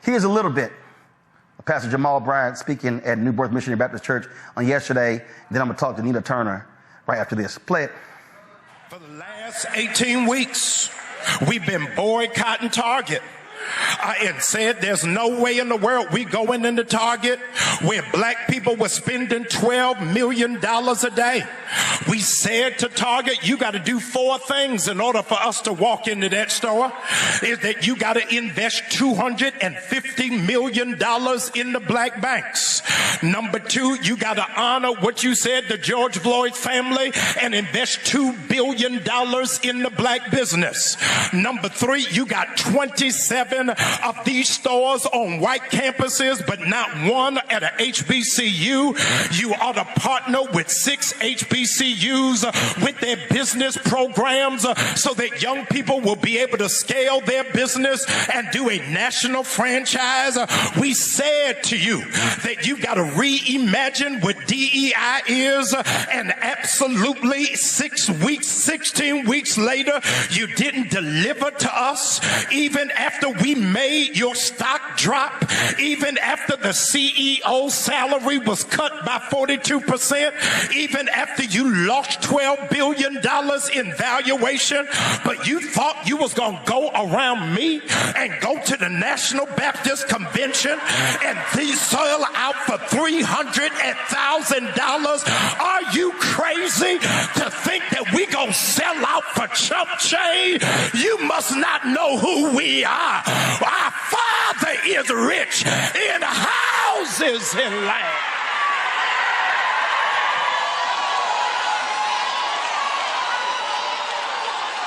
Here's a little bit of Pastor Jamal Bryant speaking at New Birth Missionary Baptist Church on yesterday. Then I'm going to talk to Nina Turner right after this. Play it. For the last 18 weeks, we've been boycotting Target. And said there's no way in the world we going into Target where black people were spending $12 million a day. We said to Target, you got to do 4 things in order for us to walk into that store. Is that you got to invest $250 million in the black banks. Number 2, you got to honor what you said to George Floyd's family and invest $2 billion in the black business. Number 3, you got 27 of these stores on white campuses, but not one at a HBCU. You ought to partner with 6 HBCUs with their business programs so that young people will be able to scale their business and do a national franchise. We said to you that you got to reimagine what DEI is, and absolutely 16 weeks later, you didn't deliver to us. Even after we made your stock drop, even after the CEO salary was cut by 42%, even after you lost $12 billion in valuation, but you thought you was going to go around me and go to the National Baptist Convention and sell out for $300,000. Are you crazy to think that we going to sell out for chump change? You must not know who we are. Our Father is rich in houses and land.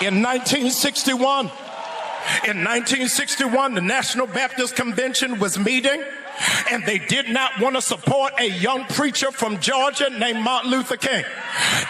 In 1961, the National Baptist Convention was meeting, and they did not want to support a young preacher from Georgia named Martin Luther King.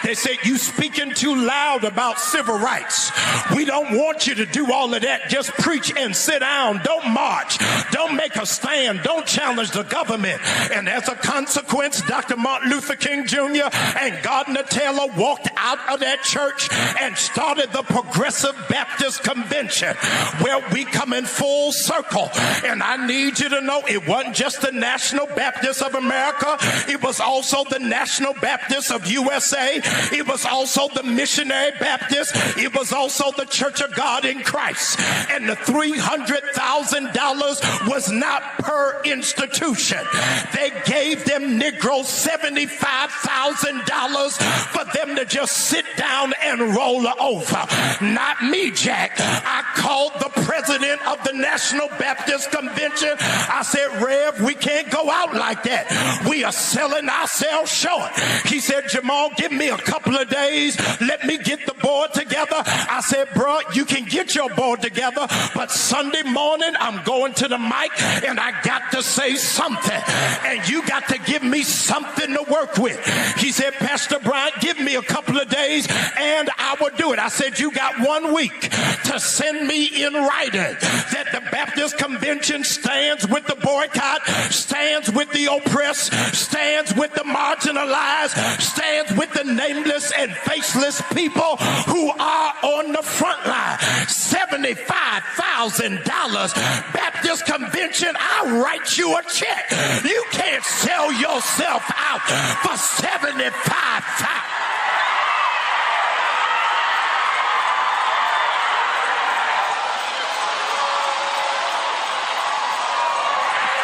They said, you speaking too loud about civil rights. We don't want you to do all of that. Just preach and sit down. Don't march. Don't make a stand. Don't challenge the government. And as a consequence, Dr. Martin Luther King Jr. and Gardner Taylor walked out of that church and started the Progressive Baptist Convention, where we come in full circle. And I need you to know it wasn't just the National Baptist of America. It was also the National Baptist of USA. It was also the Missionary Baptist. It was also the Church of God in Christ. And the $300,000 was not per institution. They gave them Negroes $75,000 for them to just sit down and roll over. Not me, Jack. I called the president of the National Baptist Convention. I said, Rev, we can't go out like that. We are selling ourselves short. He said, Jamal, give me a couple of days. Let me get the board together. I said, bro, you can get your board together, but Sunday morning I'm going to the mic and I got to say something. And you got to give me something to work with. He said, Pastor Bryant, give me a couple of days and I will do it. I said, you got 1 week to send me in writing that the Baptist Convention stands with the boycott, stands with the oppressed, stands with the marginalized, stands with the nameless and faceless people who are on the front line. $75,000. Baptist Convention, I'll write you a check. You can't sell yourself out for $75,000.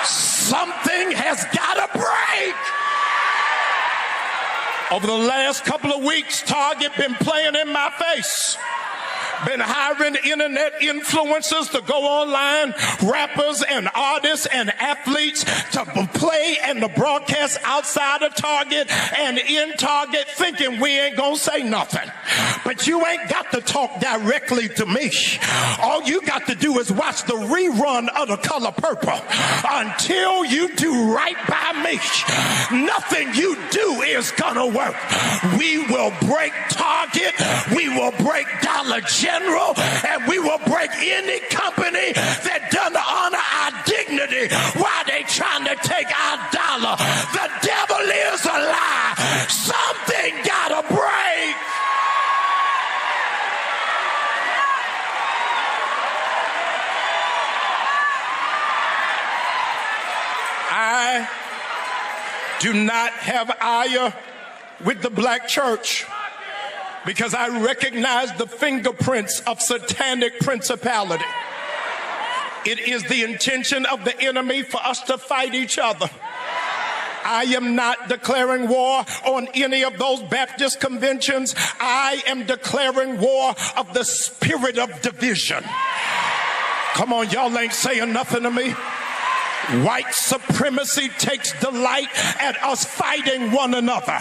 Something has got to break. Over the last couple of weeks, Target been playing in my face. Been hiring internet influencers to go online, rappers and artists and athletes to play and to broadcast outside of Target and in Target, thinking we ain't gonna say nothing. But you ain't got to talk directly to me. All you got to do is watch the rerun of The Color Purple. Until you do right by me, nothing you do is gonna work. We will break Target, we will break Dollar General, and we will break any company that doesn't honor our dignity while they trying to take our dollar. The devil is a lie. Something gotta break. I do not have ire with the black church because I recognize the fingerprints of satanic principality. It is the intention of the enemy for us to fight each other. I am not declaring war on any of those Baptist conventions. I am declaring war of the spirit of division. Come on, y'all ain't saying nothing to me. White supremacy takes delight at us fighting one another.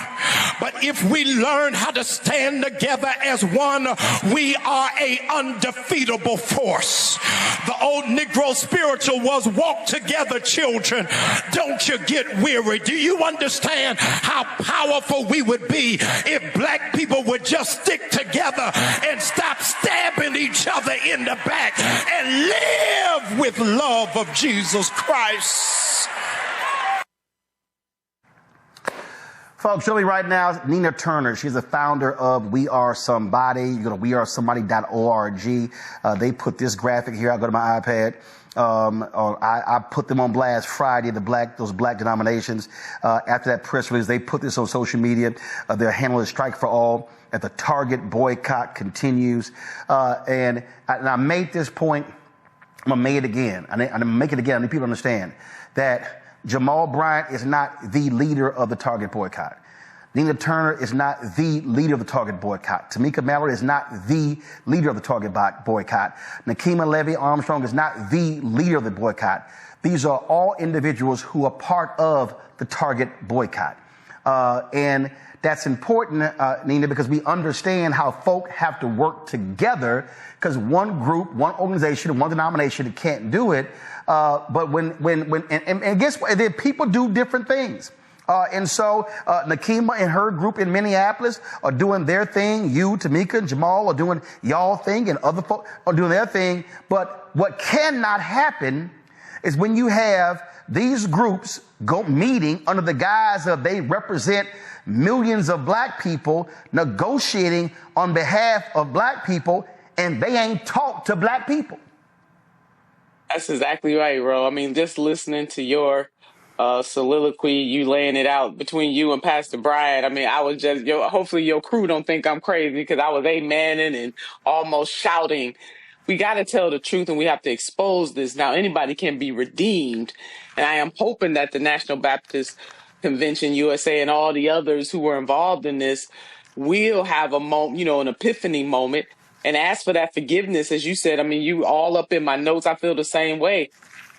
But if we learn how to stand together as one, we are a undefeatable force. The old Negro spiritual was walk together, children. Don't you get weary. Do you understand how powerful we would be if black people would just stick together and stop stabbing each other in the back and live with love of Jesus Christ? Folks, showing me right now, Nina Turner. She's the founder of We Are Somebody. You go to wearesomebody.org. They put this graphic here. I go to my iPad. I put them on blast Friday, those black denominations. After that press release, they put this on social media. They're handling Strike for All at the Target boycott continues. And I made this point. I'm going to make it again. I'm going to make it again. I need people to understand that Jamal Bryant is not the leader of the Target boycott. Nina Turner is not the leader of the Target boycott. Tamika Mallory is not the leader of the Target boycott. Nakima Levy Armstrong is not the leader of the boycott. These are all individuals who are part of the Target boycott. And that's important, Nina, because we understand how folk have to work together, because one group, one organization, one denomination can't do it. But and guess what? People do different things. And so Nakima and her group in Minneapolis are doing their thing. You, Tamika, and Jamal are doing y'all thing, and other folk are doing their thing. But what cannot happen is when you have these groups go meeting under the guise of they represent millions of black people negotiating on behalf of black people, and they ain't talked to black people. That's exactly right, Ro. I mean, just listening to your soliloquy, you laying it out between you and Pastor Bryant. I mean, I was just, hopefully your crew don't think I'm crazy, because I was amening and almost shouting. We got to tell the truth, and we have to expose this. Now, anybody can be redeemed. And I am hoping that the National Baptist Convention USA and all the others who were involved in this will have a moment, an epiphany moment, and ask for that forgiveness. As you said, I mean, you all up in my notes. I feel the same way,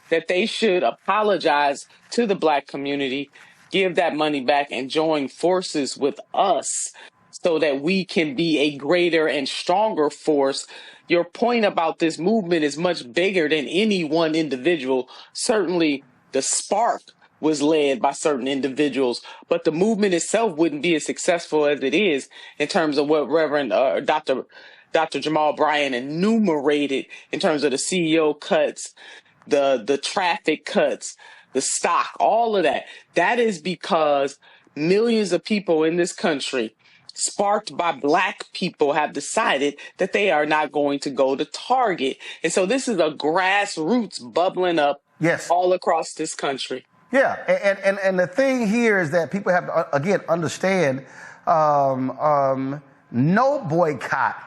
that they should apologize to the black community, give that money back, and join forces with us so that we can be a greater and stronger force. Your point about this movement is much bigger than any one individual. Certainly the spark was led by certain individuals, but the movement itself wouldn't be as successful as it is in terms of what Reverend Dr. Jamal Bryant enumerated in terms of the CEO cuts, the traffic cuts, the stock, all of that. That is because millions of people in this country, sparked by black people, have decided that they are not going to go to Target. And so this is a grassroots bubbling up all across this country. Yeah, and the thing here is that people have to, again, understand no boycott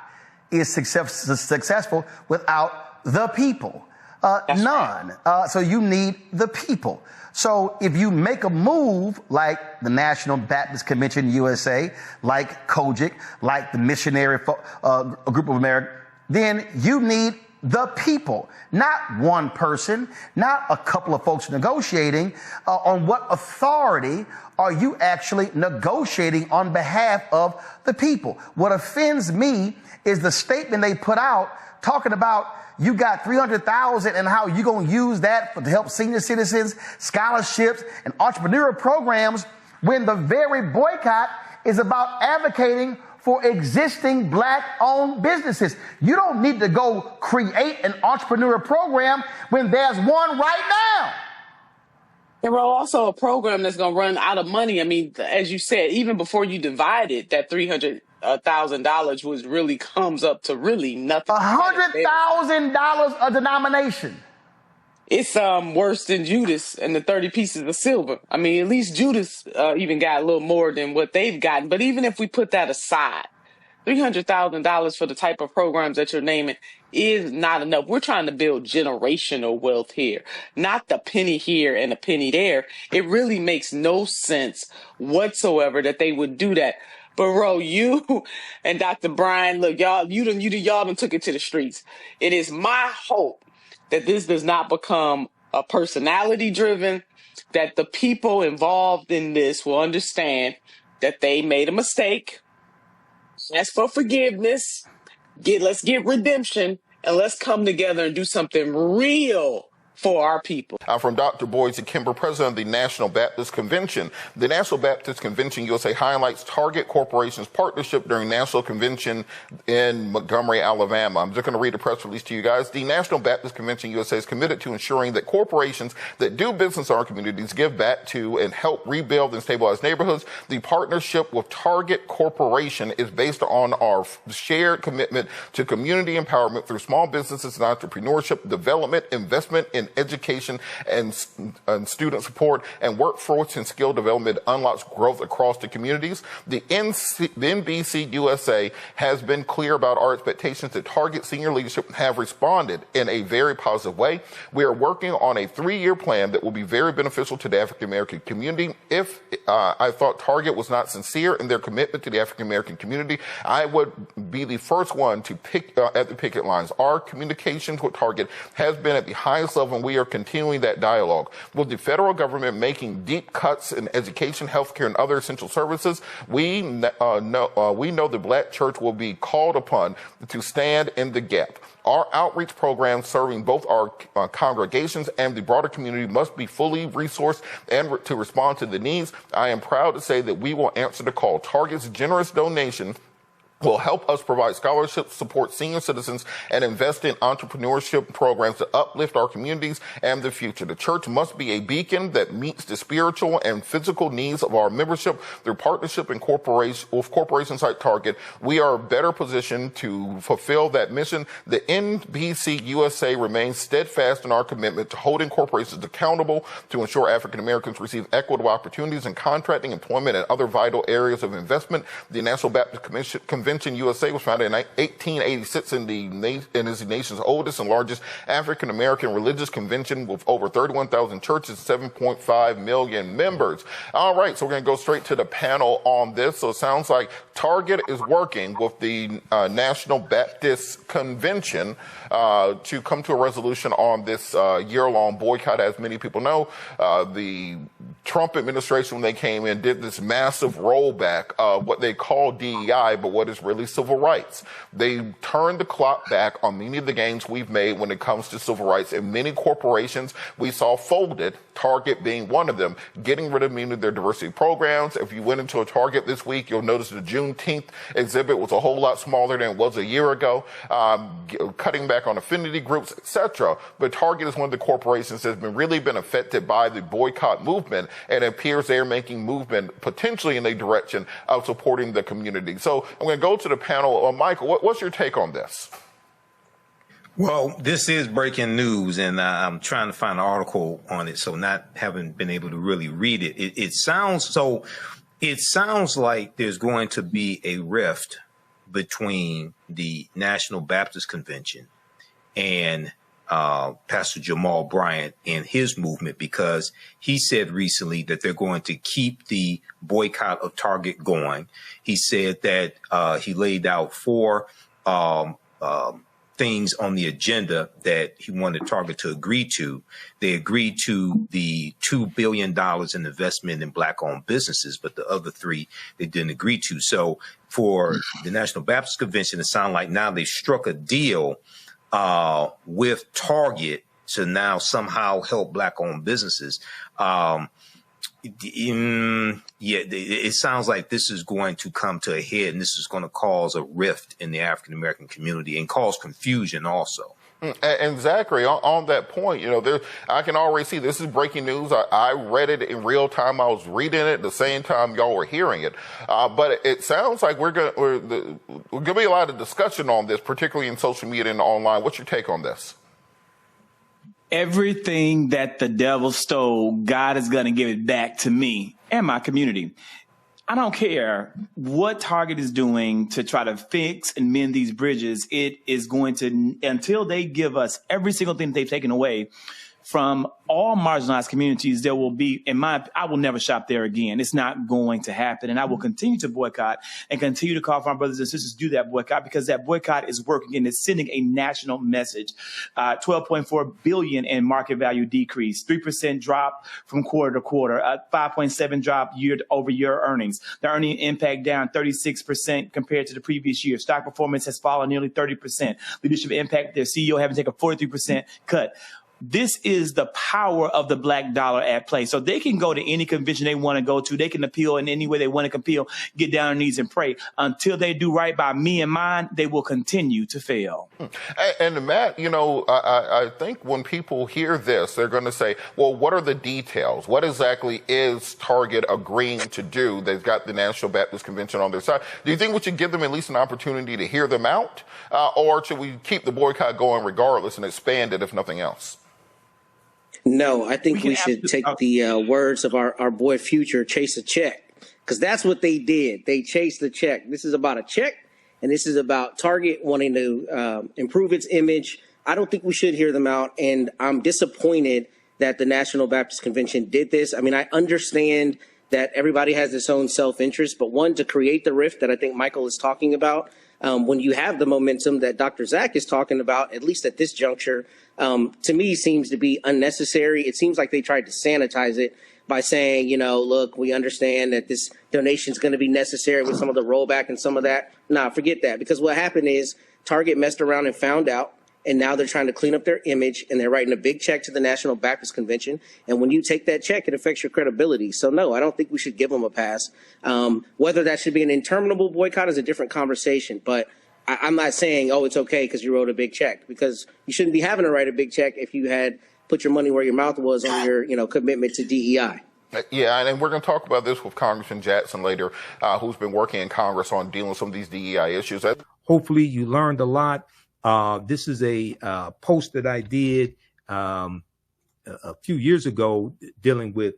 is successful without the people. None. Right. So you need the people. So if you make a move like the National Baptist Convention USA, like Kojic, like the Missionary Group of America, then you need the people, not one person, not a couple of folks negotiating. On what authority are you actually negotiating on behalf of the people? What offends me is the statement they put out talking about you got $300,000 and how you going to use that to help senior citizens, scholarships, and entrepreneurial programs, when the very boycott is about advocating for existing black-owned businesses. You don't need to go create an entrepreneurial program when there's one right now. There are also a program that's going to run out of money. I mean, as you said, even before you divide it, that $300,000 was really comes up to really nothing. $100,000 a denomination. It's worse than Judas and the 30 pieces of silver. I mean, at least Judas even got a little more than what they've gotten. But even if we put that aside, $300,000 for the type of programs that you're naming is not enough. We're trying to build generational wealth here, not the penny here and a penny there. It really makes no sense whatsoever that they would do that. But Ro, you and Dr. Bryant, look, y'all done took it to the streets. It is my hope that this does not become a personality driven, that the people involved in this will understand that they made a mistake. Ask for forgiveness, let's get redemption, and let's come together and do something real for our people. From Dr. Boyd to Kimber, president of the National Baptist Convention. The National Baptist Convention USA highlights Target Corporation's partnership during National Convention in Montgomery, Alabama. I'm just going to read the press release to you guys. The National Baptist Convention USA is committed to ensuring that corporations that do business in our communities give back to and help rebuild and stabilize neighborhoods. The partnership with Target Corporation is based on our shared commitment to community empowerment through small businesses and entrepreneurship, development, investment in education and student support, and workforce and skill development unlocks growth across the communities. The NBC USA has been clear about our expectations that Target senior leadership have responded in a very positive way. We are working on a 3-year plan that will be very beneficial to the African American community. If I thought Target was not sincere in their commitment to the African American community, I would be the first one to pick at the picket lines. Our communications with Target has been at the highest level, and we are continuing that dialogue. With the federal government making deep cuts in education, healthcare, and other essential services, we know the Black church will be called upon to stand in the gap. Our outreach programs serving both our congregations and the broader community must be fully resourced and to respond to the needs. I am proud to say that we will answer the call. Target's generous donation will help us provide scholarships, support senior citizens, and invest in entrepreneurship programs to uplift our communities and the future. The church must be a beacon that meets the spiritual and physical needs of our membership. Through partnership and with corporations like Target, we are better positioned to fulfill that mission. The NBC USA remains steadfast in our commitment to holding corporations accountable to ensure African Americans receive equitable opportunities in contracting, employment, and other vital areas of investment. The National Baptist Convention USA was founded in 1886 and is the nation's oldest and largest African American religious convention with over 31,000 churches and 7.5 million members. All right, so we're going to go straight to the panel on this. So it sounds like Target is working with the National Baptist Convention to come to a resolution on this year-long boycott. As many people know, the Trump administration, when they came in, did this massive rollback of what they call DEI, but what is really civil rights. They turned the clock back on many of the gains we've made when it comes to civil rights, and many corporations we saw folded, Target being one of them, getting rid of many of their diversity programs. If you went into a Target this week, you'll notice the Juneteenth exhibit was a whole lot smaller than it was a year ago, cutting back on affinity groups, etc. But Target is one of the corporations that's really been affected by the boycott movement, and it appears they're making movement potentially in a direction of supporting the community. So I'm going to go to the panel. Michael, what's your take on this? Well, this is breaking news, and I'm trying to find an article on it, so not having been able to really read it. It sounds like there's going to be a rift between the National Baptist Convention and Pastor Jamal Bryant and his movement, because he said recently that they're going to keep the boycott of Target going. He said that he laid out 4 things on the agenda that he wanted Target to agree to. They agreed to the $2 billion in investment in Black-owned businesses, but the other 3 they didn't agree to. So for the National Baptist Convention, it sounds like now they struck a deal with Target to now somehow help Black-owned businesses. It sounds like this is going to come to a head, and this is going to cause a rift in the African-American community and cause confusion also. And Zachary, on that point, I can already see this is breaking news. I read it in real time. I was reading it at the same time y'all were hearing it. But it sounds like we're going to be a lot of discussion on this, particularly in social media and online. What's your take on this? Everything that the devil stole, God is going to give it back to me and my community. I don't care what Target is doing to try to fix and mend these bridges. It is going to, until they give us every single thing that they've taken away from all marginalized communities, there will be, I will never shop there again. It's not going to happen. And I will continue to boycott and continue to call for our brothers and sisters to do that boycott, because that boycott is working and it's sending a national message. 12.4 billion in market value decrease, 3% drop from quarter to quarter, 5.7 drop year over year earnings. The earning impact down 36% compared to the previous year. Stock performance has fallen nearly 30%. Leadership impact, their CEO having taken a 43% cut. This is the power of the black dollar at play. So they can go to any convention they want to go to. They can appeal in any way they want to appeal, get down on their knees and pray. Until they do right by me and mine, they will continue to fail. And Matt, you know, I think when people hear this, they're going to say, well, what are the details? What exactly is Target agreeing to do? They've got the National Baptist Convention on their side. Do you think we should give them at least an opportunity to hear them out? Or should we keep the boycott going regardless and expand it if nothing else? No, I think we should take the words of our boy Future, chase a check, because that's what they did. They chased the check. This is about a check, and this is about Target wanting to improve its image. I don't think we should hear them out, and I'm disappointed that the National Baptist Convention did this. I mean, I understand that everybody has its own self-interest, but one, to create the rift that I think Michael is talking about, when you have the momentum that Dr. Zach is talking about, at least at this juncture, to me seems to be unnecessary. It seems like they tried to sanitize it by saying, you know, look, we understand that this donation is going to be necessary with some of the rollback and some of that. Nah, forget that, because what happened is Target messed around and found out, and now they're trying to clean up their image, and they're writing a big check to the National Baptist Convention. And when you take that check, it affects your credibility. So no, I don't think we should give them a pass. Whether that should be an interminable boycott is a different conversation, but I'm not saying, oh, it's okay because you wrote a big check, because you shouldn't be having to write a big check if you had put your money where your mouth was on your, you know, commitment to DEI. Yeah, and we're going to talk about this with Congressman Jackson later, who's been working in Congress on dealing with some of these DEI issues. Hopefully you learned a lot. This is a post that I did a few years ago dealing with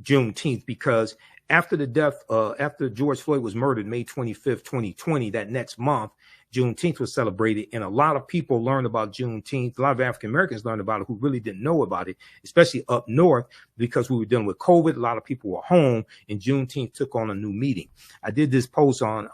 Juneteenth, because after the death, after George Floyd was murdered, May 25th, 2020, that next month, Juneteenth was celebrated, and a lot of people learned about Juneteenth. A lot of African Americans learned about it who really didn't know about it, especially up north, because we were dealing with COVID. A lot of people were home, and Juneteenth took on a new meaning. I did this post on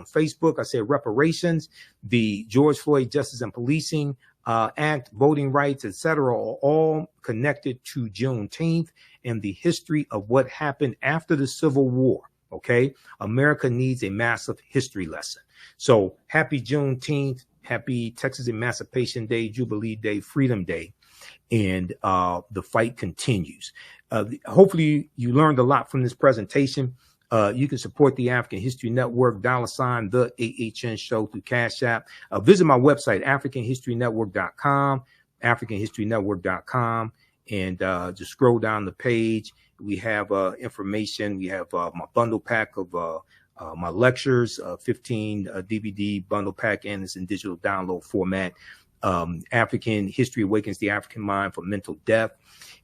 Facebook. I said reparations, the George Floyd Justice and Policing Act, voting rights, etc., are all connected to Juneteenth and the history of what happened after the Civil War. Okay, America needs a massive history lesson. So happy Juneteenth, happy Texas Emancipation Day, Jubilee Day, Freedom Day, and the fight continues. Hopefully you learned a lot from this presentation. You can support the African History Network, $, the AHN show through Cash App. Visit my website, AfricanHistoryNetwork.com, AfricanHistoryNetwork.com, and just scroll down the page. We have information. We have my bundle pack of my lectures, 15 DVD bundle pack, and it's in digital download format. African History Awakens the African Mind for Mental Death.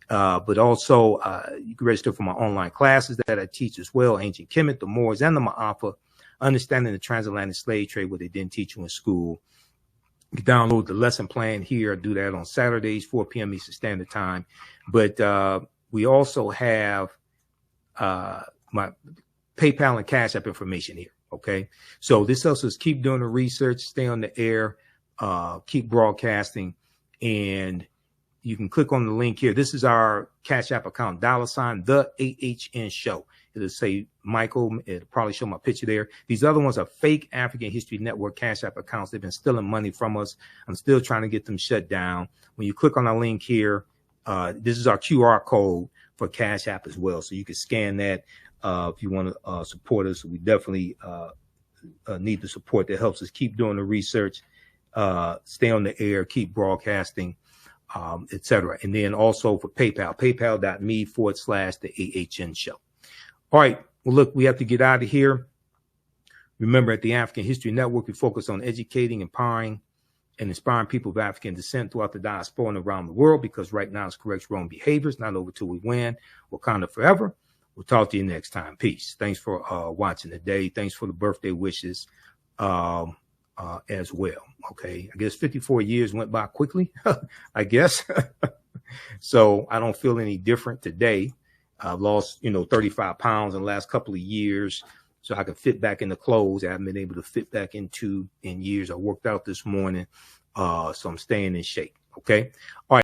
But also you can register for my online classes that I teach as well, Ancient Kemet, the Moors, and the Ma'afa, Understanding the Transatlantic Slave Trade, what they didn't teach you in school. You can download the lesson plan here. I do that on Saturdays, 4 p.m. Eastern Standard Time. But we also have my PayPal and Cash App information here. Okay. So this helps us keep doing the research, stay on the air, keep broadcasting, and you can click on the link here. This is our Cash App account, $, the AHN show. It'll say Michael. It'll probably show my picture there. These other ones are fake African History Network Cash App accounts. They've been stealing money from us. I'm still trying to get them shut down. When you click on our link here, this is our QR code for Cash App as well. So you can scan that if you want to support us. We definitely need the support that helps us keep doing the research, stay on the air, keep broadcasting, etc. And then also for PayPal, paypal.me/the AHN show. All right. Well, look, we have to get out of here. Remember, at the African History Network, we focus on educating, empowering, and inspiring people of African descent throughout the diaspora and around the world, because right now it's corrects wrong behaviors. Not over till we win. Wakanda forever. We'll talk to you next time. Peace. Thanks for watching today. Thanks for the birthday wishes as well. Okay. I guess 54 years went by quickly, I guess. So I don't feel any different today. I've lost, 35 pounds in the last couple of years, so I can fit back into clothes I haven't been able to fit back into in years. I worked out this morning, so I'm staying in shape. Okay. All right.